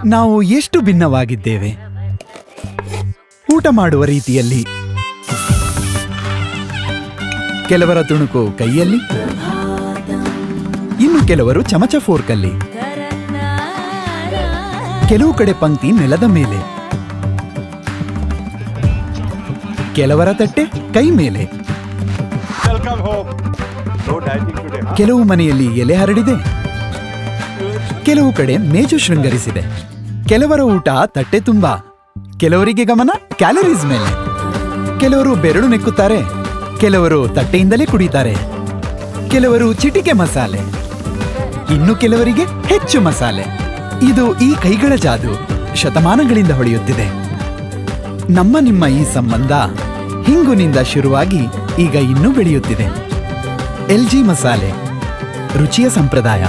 ನಾವು ಎಷ್ಟು ಭಿನ್ನವಾಗಿದ್ದೇವೆ. ಊಟ ಮಾಡುವ ರೀತಿಯಲ್ಲಿ ಕೆಲವರ ತುಣುಕು ಕೈಯಲ್ಲಿ, ಇನ್ನು ಕೆಲವರು ಚಮಚ ಫೋರ್ಕಲ್ಲಿ, ಕೆಲವು ಕಡೆ ಪಂಕ್ತಿ ನೆಲದ ಮೇಲೆ, ಕೆಲವರ ತಟ್ಟೆ ಕೈ ಮೇಲೆ. ಕೆಲವು ಮನೆಯಲ್ಲಿ ಎಲೆ ಹರಡಿದೆ, ಕೆಲವು ಕಡೆ ಮೇಜು ಶೃಂಗರಿಸಿದೆ. ಕೆಲವರ ಊಟ ತಟ್ಟೆ ತುಂಬಾ, ಕೆಲವರಿಗೆ ಗಮನ ಕ್ಯಾಲರೀಸ್ ಮೇಲೆ. ಕೆಲವರು ಬೆರಳು ನೆಕ್ಕುತ್ತಾರೆ, ಕೆಲವರು ತಟ್ಟೆಯಿಂದಲೇ ಕುಡಿತಾರೆ. ಕೆಲವರು ಚಿಟಿಕೆ ಮಸಾಲೆ, ಇನ್ನು ಕೆಲವರಿಗೆ ಹೆಚ್ಚು ಮಸಾಲೆ. ಇದು ಈ ಕೈಗಳ ಜಾದು ಶತಮಾನಗಳಿಂದ ಹೊಳೆಯುತ್ತಿದೆ. ನಮ್ಮ ನಿಮ್ಮ ಈ ಸಂಬಂಧ ಹಿಂಗುನಿಂದ ಶುರುವಾಗಿ ಈಗ ಇನ್ನೂ ಬೆಳೆಯುತ್ತಿದೆ. LG ಮಸಾಲೆ, ರುಚಿಯ ಸಂಪ್ರದಾಯ.